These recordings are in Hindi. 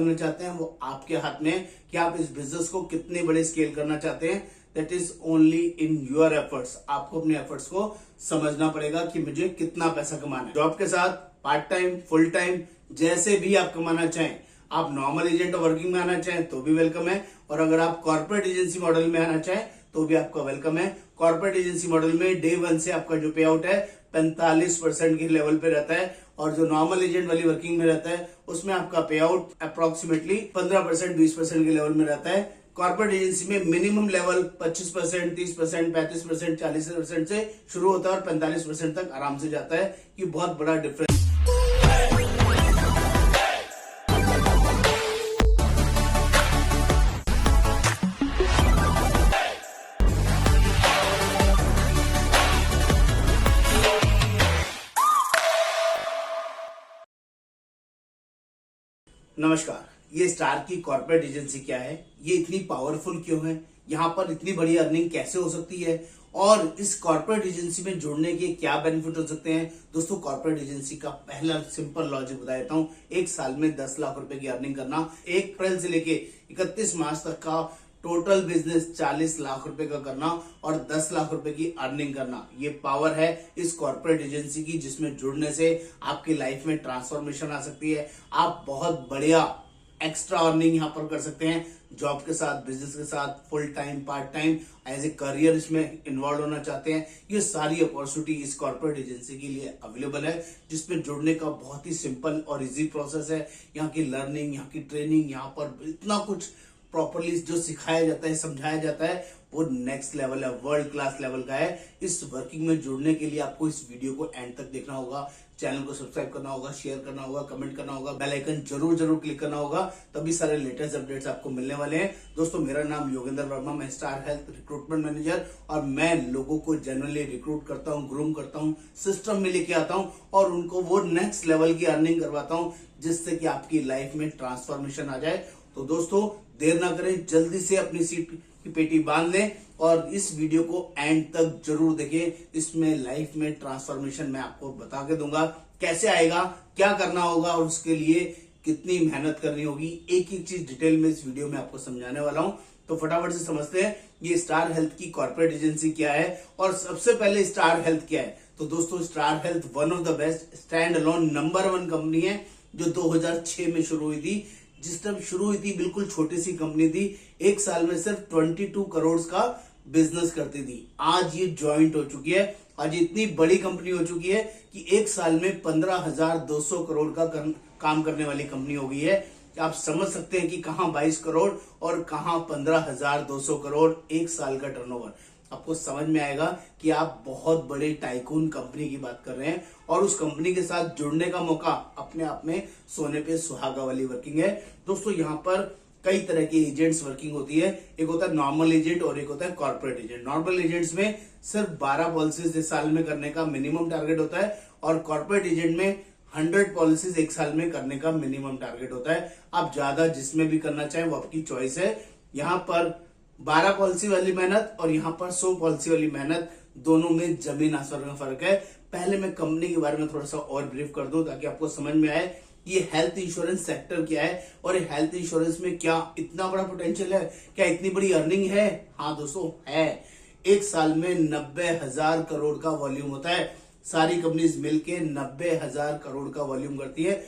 करना चाहते हैं वो आपके हाथ में है कि आप इस बिजनेस को कितने बड़े स्केल करना चाहते हैं। That is only in your efforts. आपको अपने एफर्ट्स को समझना पड़ेगा कि मुझे कितना पैसा कमाना है। जॉब के साथ पार्ट टाइम, फुल टाइम, जैसे भी आप कमाना चाहें, आप नॉर्मल एजेंट वर्किंग में आना चाहें तो भी वेलकम है, और अगर आप कॉर्पोरेट एजेंसी मॉडल में आना चाहें तो भी आपका वेलकम है। कॉर्पोरेट एजेंसी मॉडल में डे 1 से आपका जो पे आउट है 45% के लेवल पे रहता है, और जो नॉर्मल एजेंट वाली वर्किंग में रहता है उसमें आपका पे आउट अप्रोक्सीमेटली 15%, 20% के लेवल में रहता है। कॉर्पोरेट एजेंसी में मिनिमम लेवल 25%, 30%, 35%, 40% से शुरू होता है और 45% तक आराम से जाता है। ये बहुत बड़ा डिफरेंस। नमस्कार। ये स्टार की कॉर्पोरेट एजेंसी क्या है, ये इतनी पावरफुल क्यों है, यहाँ पर इतनी बड़ी अर्निंग कैसे हो सकती है, और इस कॉर्पोरेट एजेंसी में जुड़ने के क्या बेनिफिट हो सकते हैं। दोस्तों, कॉर्पोरेट एजेंसी का पहला सिंपल लॉजिक बता देता हूँ। एक साल में 10 लाख रुपए की अर्निंग करना, 1 अप्रैल से लेके 31 मार्च तक का टोटल बिजनेस 40 लाख रुपए का करना और 10 लाख रुपए की अर्निंग करना, ये पावर है इस कॉर्पोरेट एजेंसी की, जिसमें जुड़ने से आपकी लाइफ में ट्रांसफॉर्मेशन आ सकती है। आप बहुत बढ़िया एक्स्ट्रा अर्निंग यहाँ पर कर सकते हैं। जॉब के साथ, बिजनेस के साथ, full time, part time, as a career इसमें इन्वॉल्व होना चाहते हैं, ये सारी अपॉर्चुनिटी इस कॉर्पोरेट एजेंसी के लिए अवेलेबल है, जिसमें जुड़ने का बहुत ही सिंपल और इजी प्रोसेस है। यहाँ की लर्निंग, यहाँ की ट्रेनिंग, यहाँ पर इतना कुछ प्रॉपरली जो सिखाया जाता है, समझाया जाता है, वो नेक्स्ट लेवल है, वर्ल्ड क्लास लेवल का है। इस वर्किंग में जुड़ने के लिए आपको इस वीडियो को एंड तक देखना होगा, चैनल को सब्सक्राइब करना होगा, शेयर करना होगा, कमेंट करना होगा, बेल आइकन जरूर क्लिक करना होगा, तभी सारे लेटेस्ट अपडेट्स आपको मिलने वाले हैं। दोस्तों, मेरा नाम योगेंद्र वर्मा, मैं स्टार हेल्थ रिक्रूटमेंट मैनेजर, और मैं लोगों को जनरली रिक्रूट करता हूँ, ग्रूम करता हूँ, सिस्टम में लेके आता हूँ और उनको वो नेक्स्ट लेवल की अर्निंग करवाता हूँ, जिससे कि आपकी लाइफ में ट्रांसफॉर्मेशन आ जाए। तो दोस्तों, देर ना करें, जल्दी से अपनी सीट की पेटी बांध लें और इस वीडियो को एंड तक जरूर देखें। इसमें लाइफ में ट्रांसफॉर्मेशन मैं आपको बता के दूंगा, कैसे आएगा, क्या करना होगा और उसके लिए कितनी मेहनत करनी होगी। एक एक चीज डिटेल में इस वीडियो में आपको समझाने वाला हूं। तो फटाफट से समझते हैं ये स्टार हेल्थ की कॉर्पोरेट एजेंसी क्या है, और सबसे पहले स्टार हेल्थ क्या है। तो दोस्तों, star health one of the best stand alone number 1 company है, जो 2006 में शुरू हुई थी। जिस टाइम शुरू हुई थी बिल्कुल छोटी सी कंपनी थी, एक साल में सिर्फ 22 करोड़ का बिजनेस करती थी। आज ये ज्वाइंट हो चुकी है, आज इतनी बड़ी कंपनी हो चुकी है कि एक साल में 15,200 करोड़ का काम करने वाली कंपनी हो गई है। आप समझ सकते हैं कि कहां 22 करोड़ और कहां 15,200 करोड़ एक साल का टर्नओवर। आपको समझ में आएगा कि आप बहुत बड़े टाइकून कंपनी की बात कर रहे हैं, और उस कंपनी के साथ जुड़ने का मौका अपने आप में सोने पे सुहागा वाली वर्किंग है। दोस्तों, यहाँ पर कई तरह के एजेंट्स वर्किंग होती है। एक होता है नॉर्मल एजेंट और एक होता है कॉर्पोरेट एजेंट। नॉर्मल एजेंट्स में सिर्फ 12 पॉलिसीज इस साल में करने का मिनिमम टारगेट होता है, और कॉर्पोरेट एजेंट में 100 पॉलिसीज एक साल में करने का मिनिमम टारगेट होता है। आप ज्यादा जिसमें भी करना चाहें वो आपकी चॉइस है। यहाँ पर 12 पॉलिसी वाली मेहनत और यहाँ पर 100 पॉलिसी वाली मेहनत, दोनों में जमीन आसमान का फर्क है। पहले मैं कंपनी के बारे में थोड़ा सा और ब्रीफ कर दूं ताकि आपको समझ में आए ये हेल्थ इंश्योरेंस सेक्टर क्या है, और ये हेल्थ इंश्योरेंस में क्या इतना बड़ा पोटेंशियल है, क्या इतनी बड़ी अर्निंग है। हाँ दोस्तों, है। एक साल में 90,000 करोड़ का वॉल्यूम होता है। सारी कंपनीज मिलके 90,000 करोड़ का वॉल्यूम करती है।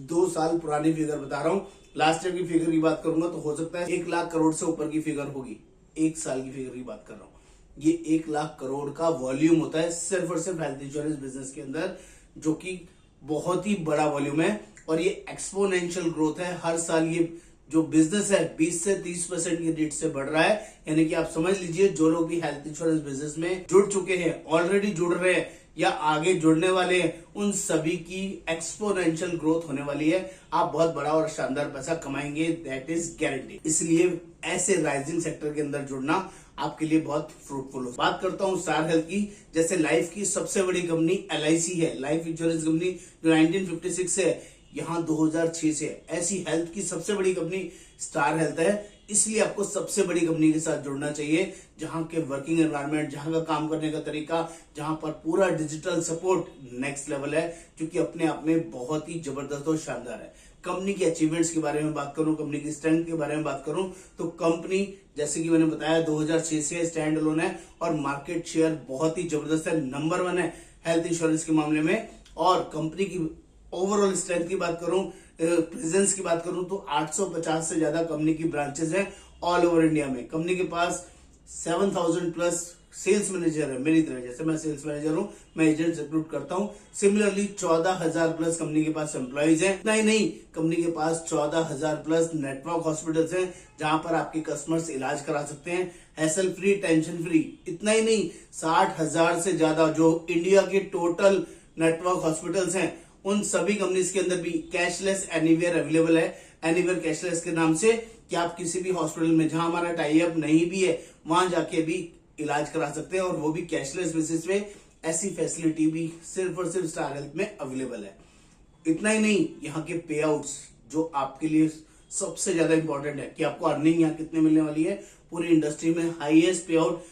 2 साल पुरानी फिगर बता रहा हूँ, लास्ट ईयर की फिगर की बात करूंगा तो हो सकता है 1 लाख करोड़ से ऊपर की फिगर होगी। एक साल की फिगर की बात कर रहा हूं। ये 1 लाख करोड़ का वॉल्यूम होता है सिर्फ और सिर्फ हेल्थ इंश्योरेंस बिजनेस के अंदर, जो कि बहुत ही बड़ा वॉल्यूम है, और ये एक्सपोनेंशियल ग्रोथ है। हर साल ये जो बिजनेस है 20 से 30% की रेट से बढ़ रहा है। यानी कि आप समझ लीजिए, जो लोग भी हेल्थ इंश्योरेंस बिजनेस में जुड़ चुके हैं, ऑलरेडी जुड़ रहे हैं या आगे जुड़ने वाले हैं, उन सभी की एक्सपोनेंशियल ग्रोथ होने वाली है। आप बहुत बड़ा और शानदार पैसा कमाएंगे, दैट इज गारंटी। इसलिए ऐसे राइजिंग सेक्टर के अंदर जुड़ना आपके लिए बहुत फ्रूटफुल हो। बात करता हूँ स्टार हेल्थ की। जैसे लाइफ की सबसे बड़ी कंपनी LIC है, लाइफ इंश्योरेंस कंपनी, जो 1956 से है, यहाँ 2006 से है। ऐसी हेल्थ की सबसे बड़ी कंपनी स्टार हेल्थ है। इसलिए आपको सबसे बड़ी कंपनी के साथ जुड़ना चाहिए, जहां के वर्किंग एनवायरनमेंट, जहां का काम करने का तरीका, जहां पर पूरा डिजिटल सपोर्ट नेक्स्ट लेवल है, जो कि अपने आप में बहुत ही जबरदस्त और शानदार है। कंपनी की अचीवमेंट्स के बारे में बात करूं, कंपनी की स्ट्रेंथ के बारे में बात करूं, तो कंपनी जैसे कि मैंने बताया 2006 से स्टैंड अलोन है और मार्केट शेयर बहुत ही जबरदस्त है, नंबर 1 है हेल्थ इंश्योरेंस के मामले में। और कंपनी की ओवरऑल स्ट्रेंथ की बात करूं, प्रेजेंस की बात करूं, तो 850 से ज्यादा कंपनी की ब्रांचेस हैं ऑल ओवर इंडिया में। कंपनी के पास 7000 प्लस सेल्स मैनेजर है, मेरी तरह जैसे मैं सेल्स मैनेजर हूं, मैं एजेंट्स रिक्रूट करता हूं। सिमिलरली 14000 प्लस कंपनी के पास एम्प्लॉइज हैं। इतना ही नहीं, कंपनी के पास 14000 प्लस नेटवर्क हॉस्पिटल्स हैं जहां पर आपके कस्टमर्स इलाज करा सकते हैं, हैसल फ्री, टेंशन फ्री। इतना ही नहीं, 60,000 से ज्यादा जो इंडिया के टोटल नेटवर्क हॉस्पिटल्स हैं, उन सभी कंपनीज के अंदर भी कैशलेस एनीवेयर अवेलेबल है। एनीवेयर कैशलेस के नाम से कि आप किसी भी हॉस्पिटल में जहां हमारा टाई अप नहीं भी है वहां जाके भी इलाज करा सकते हैं, और वो भी कैशलेस बेसिस पे। ऐसी फैसिलिटी भी सिर्फ और सिर्फ स्टार हेल्थ में अवेलेबल है। इतना ही नहीं, यहाँ के पे आउट्स जो आपके लिए सबसे ज्यादा इंपॉर्टेंट है कि आपको अर्निंग यहाँ कितने मिलने वाली है, पूरी इंडस्ट्री में हाईएस्ट पे आउट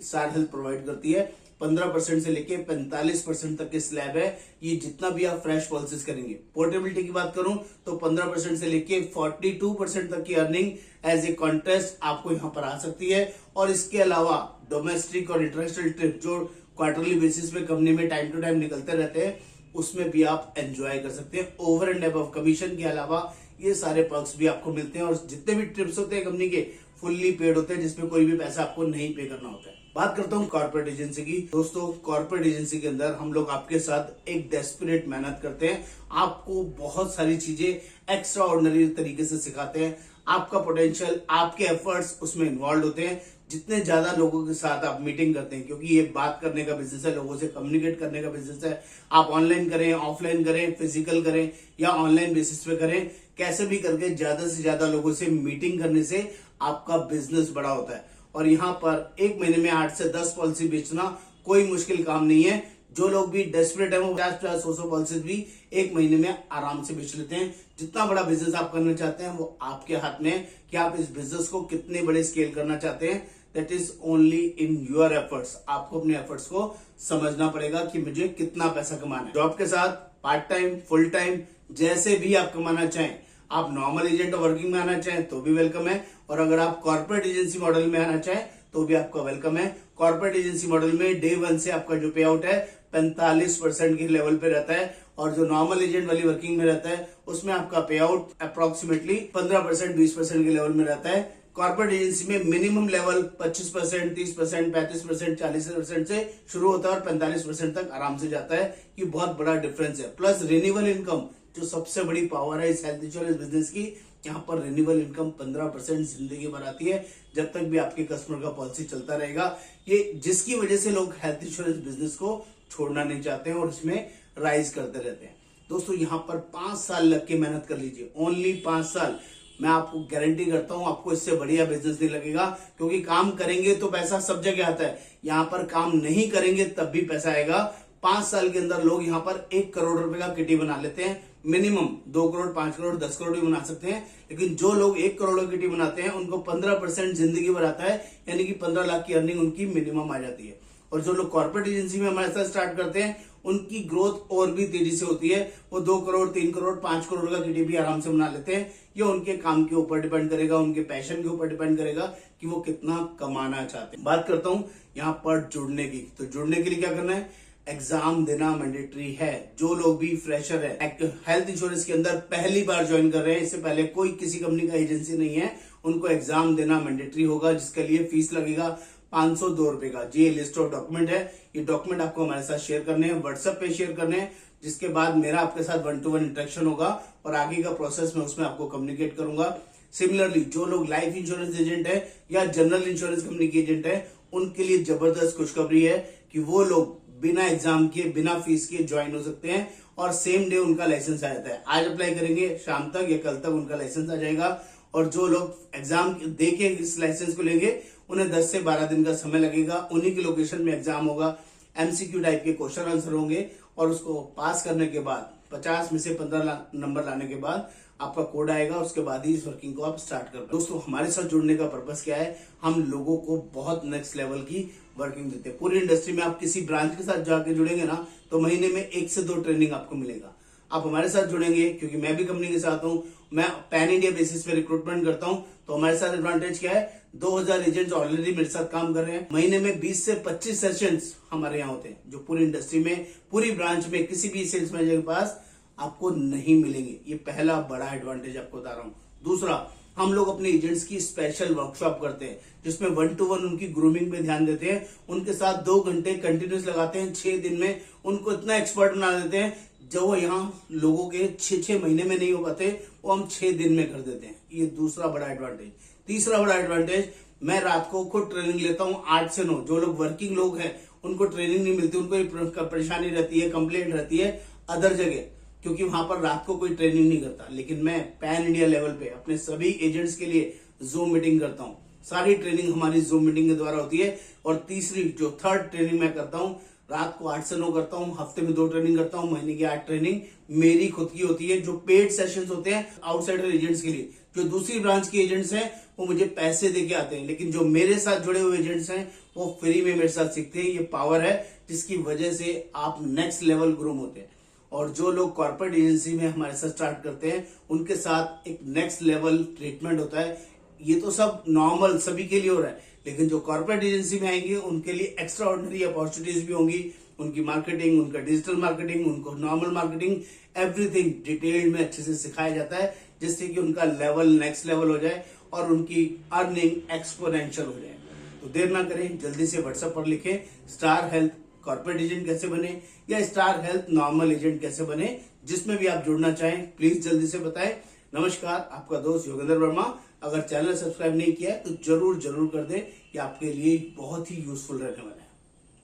स्टार हेल्थ प्रोवाइड करती है। 15% से लेके 45% तक के स्लैब है, ये जितना भी आप फ्रेश पॉलिसीज करेंगे। पोर्टेबिलिटी की बात करूं तो 15% से लेके 42% तक की अर्निंग एज ए कॉन्टेस्ट आपको यहां पर आ सकती है। और इसके अलावा डोमेस्टिक और इंटरनेशनल ट्रिप जो क्वार्टरली बेसिस पे कंपनी में टाइम टू टाइम निकलते रहते हैं, उसमें भी आप एंजॉय कर सकते हैं। ओवर एंड अबव कमीशन के अलावा ये सारे पर्क्स भी आपको मिलते हैं, और जितने भी ट्रिप्स होते हैं कंपनी के फुल्ली पेड होते हैं, जिसमें कोई भी पैसा आपको नहीं पे करना होता है। बात करता हूं कॉर्पोरेट एजेंसी की। दोस्तों, कॉर्पोरेट एजेंसी के अंदर हम लोग आपके साथ एक डेस्परेट मेहनत करते हैं, आपको बहुत सारी चीजें एक्स्ट्रा ऑर्डिनरी तरीके से सिखाते हैं। आपका पोटेंशियल, आपके एफर्ट्स उसमें इन्वॉल्व होते हैं। जितने ज्यादा लोगों के साथ आप मीटिंग करते हैं, क्योंकि ये बात करने का बिजनेस है, लोगों से कम्युनिकेट करने का बिजनेस है। आप ऑनलाइन करें, ऑफलाइन करें, फिजिकल करें या ऑनलाइन बेसिस पे करें, कैसे भी करके ज्यादा से ज्यादा लोगों से मीटिंग करने से आपका बिजनेस बड़ा होता है। और यहाँ पर एक महीने में 8 से 10 पॉलिसी बेचना कोई मुश्किल काम नहीं है। जो लोग भी डेस्परेट है वो 50-100 पॉलिसीज भी एक महीने में आराम से बेच लेते हैं। जितना बड़ा बिजनेस आप करना चाहते हैं वो आपके हाथ में है कि आप इस बिजनेस को कितने बड़े स्केल करना चाहते हैं। That is only in your efforts. आपको अपने एफर्ट्स को समझना पड़ेगा कि मुझे कितना पैसा कमाना है। जॉब के साथ पार्ट टाइम, फुल टाइम, जैसे भी आप कमाना चाहें, आप नॉर्मल एजेंट वर्किंग में आना चाहें तो भी वेलकम है, और अगर आप कॉर्पोरेट एजेंसी मॉडल में आना चाहें तो भी आपका वेलकम है। कॉर्पोरेट एजेंसी मॉडल में डे 1 से आपका जो पे आउट है 45% के लेवल पे रहता है, और जो नॉर्मल एजेंट वाली वर्किंग में रहता है उसमें आपका पे आउट अप्रोक्सीमेटली 15%, 20% के लेवल में रहता है। कॉर्पोरेट एजेंसी में मिनिमम लेवल 25%, 30%, 35%, 40% से शुरू होता है और 45% तक आराम से जाता है। ये बहुत बड़ा डिफरेंस है। प्लस रिन्यूअल इनकम जो सबसे बड़ी पावर है इस हेल्थ इंश्योरेंस बिजनेस की, यहाँ पर रिन्यूअल इनकम 15% जिंदगी भर आती है, जब तक भी आपके कस्टमर का पॉलिसी चलता रहेगा। ये जिसकी वजह से लोग हेल्थ इंश्योरेंस बिजनेस को छोड़ना नहीं चाहते हैं और इसमें राइज करते रहते हैं। दोस्तों, यहाँ पर 5 साल लग के मेहनत कर लीजिए, ओनली 5 साल। मैं आपको गारंटी करता हूं आपको इससे बढ़िया बिजनेस नहीं लगेगा, क्योंकि काम करेंगे तो पैसा सब जगह आता है, यहाँ पर काम नहीं करेंगे तब भी पैसा आएगा। 5 साल के अंदर लोग यहाँ पर 1 करोड़ रुपए का किटी बना लेते हैं। मिनिमम 2 करोड़, 5 करोड़, 10 करोड़ भी बना सकते हैं, लेकिन जो लोग 1 करोड़ की किटी बनाते हैं उनको 15% जिंदगी भर आता है, यानी कि 15 लाख की अर्निंग उनकी मिनिमम आ जाती है। और जो लोग कॉर्पोरेट एजेंसी में हमारे साथ स्टार्ट करते हैं उनकी ग्रोथ और भी तेजी से होती है। वो 2 करोड़, 3 करोड़, 5 करोड़ का किटी भी आराम से बना लेते हैं। ये उनके काम के ऊपर डिपेंड करेगा, उनके पैशन के ऊपर डिपेंड करेगा कि वो कितना कमाना चाहते हैं। बात करता हूं यहाँ पर जुड़ने की, तो जुड़ने के लिए क्या करना है, एग्जाम देना मैंडेटरी है। जो लोग भी फ्रेशर है, हेल्थ इंश्योरेंस के अंदर पहली बार ज्वाइन कर रहे हैं, इससे पहले कोई किसी कंपनी का एजेंसी नहीं है, उनको एग्जाम देना मैंडेटरी होगा, जिसके लिए फीस लगेगा 502 रुपए का। जी, लिस्ट ऑफ डॉक्यूमेंट है, ये डॉक्यूमेंट आपको हमारे साथ शेयर करने हैं, व्हाट्सएप पे शेयर करने हैं, जिसके बाद मेरा आपके साथ 1-to-1 इंटरेक्शन होगा और आगे का प्रोसेस में उसमें आपको कम्युनिकेट करूंगा। सिमिलरली जो लोग लाइफ इंश्योरेंस एजेंट है या जनरल इंश्योरेंस कंपनी के एजेंट है, उनके लिए जबरदस्त खुशखबरी है कि वो लोग बिना एग्जाम के, बिना फीस के ज्वाइन हो सकते हैं और सेम डे उनका लाइसेंस आ जाता है। आज अप्लाई करेंगे, शाम तक या कल तक उनका लाइसेंस आ जाएगा। और जो लोग एग्जाम दे के इस लाइसेंस को लेंगे उन्हें 10 से 12 दिन का समय लगेगा। उन्हीं की लोकेशन में एग्जाम होगा, एमसीक्यू टाइप के क्वेश्चन आंसर होंगे, और उसको पास करने के बाद 50 में से 15 नंबर लाने के बाद आपका कोड आएगा, उसके बाद ही इस वर्किंग को आप स्टार्ट कर। दोस्तों, हमारे साथ जुड़ने का पर्पस क्या है, हम लोगों को बहुत नेक्स्ट लेवल की वर्किंग देते हैं। पूरी इंडस्ट्री में आप किसी ब्रांच के साथ जाके जुड़ेंगे ना, तो महीने में 1 से 2 ट्रेनिंग आपको मिलेगा। आप हमारे साथ जुड़ेंगे, क्योंकि मैं भी कंपनी के साथ हूं, मैं पैन इंडिया बेसिस पे रिक्रूटमेंट करता हूं। तो हमारे साथ एडवांटेज क्या है, 2000 एजेंट्स ऑलरेडी मेरे साथ काम कर रहे हैं। महीने में 20 से 25 सेशंस हमारे यहाँ होते हैं, जो पूरी इंडस्ट्री में, पूरी ब्रांच में किसी भी सेल्स मैनेजर के पास आपको नहीं मिलेंगे। ये पहला बड़ा एडवांटेज आपको बता रहा हूं। दूसरा, हम लोग अपने एजेंट्स की स्पेशल वर्कशॉप करते हैं, जिसमें 1 to 1 उनकी ग्रूमिंग पे ध्यान देते हैं। उनके साथ 2 घंटे कंटिन्यूस लगाते हैं। 6 दिन में उनको इतना एक्सपर्ट बना देते हैं, जो वो यहाँ लोगों के 6 महीने में नहीं हो पाते, वो हम 6 दिन में कर देते हैं। ये दूसरा बड़ा एडवांटेज। तीसरा बड़ा एडवांटेज, मैं रात को खुद ट्रेनिंग लेता हूँ 8 से 9। जो लोग वर्किंग लोग हैं उनको ट्रेनिंग नहीं मिलती, उनको ये परेशानी रहती है, कंप्लेंट रहती है अदर जगह, क्योंकि वहां पर रात को कोई ट्रेनिंग नहीं करता। लेकिन मैं पैन इंडिया लेवल पे अपने सभी एजेंट्स के लिए जूम मीटिंग करता हूं। सारी ट्रेनिंग हमारी जूम मीटिंग के द्वारा होती है। और तीसरी जो थर्ड ट्रेनिंग मैं करता हूं, रात को 8 से 9 करता हूं, हफ्ते में 2 ट्रेनिंग करता हूं, महीने की 8 ट्रेनिंग मेरी खुद की होती है, जो पेड सेशंस होते हैं आउटसाइडर एजेंट्स के लिए। जो दूसरी ब्रांच के एजेंट्स हैं वो मुझे पैसे दे के आते हैं, लेकिन जो मेरे साथ जुड़े हुए एजेंट्स हैं वो फ्री में मेरे साथ सीखते हैं। ये पावर है जिसकी वजह से आप नेक्स्ट लेवल ग्रूम होते हैं। और जो लोग कॉर्पोरेट एजेंसी में हमारे साथ स्टार्ट करते हैं, उनके साथ एक नेक्स्ट लेवल ट्रीटमेंट होता है। ये तो सब नॉर्मल सभी के लिए हो रहा है, लेकिन जो कॉर्पोरेट एजेंसी में आएंगे उनके लिए एक्स्ट्रा ऑर्डिनरी अपॉर्चुनिटीज भी होंगी। उनकी मार्केटिंग, उनका डिजिटल मार्केटिंग, उनको नॉर्मल मार्केटिंग, एवरीथिंग डिटेल में अच्छे से सिखाया जाता है, जिससे कि उनका लेवल नेक्स्ट लेवल हो जाए और उनकी अर्निंग एक्सपोनेंशियल हो जाए। तो देर ना करें, जल्दी से व्हाट्सएप पर लिखें स्टार हेल्थ कॉर्पोरेट एजेंट कैसे बने या स्टार हेल्थ नॉर्मल एजेंट कैसे बने। जिसमें भी आप जुड़ना चाहें प्लीज जल्दी से बताएं। नमस्कार, आपका दोस्त योगेंद्र वर्मा। अगर चैनल सब्सक्राइब नहीं किया है तो जरूर कर दें, ये आपके लिए बहुत ही यूजफुल रहने वाला है।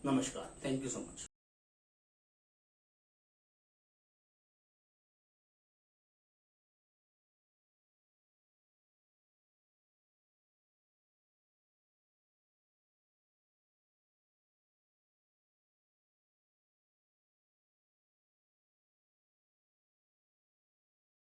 नमस्कार, थैंक यू सो मच।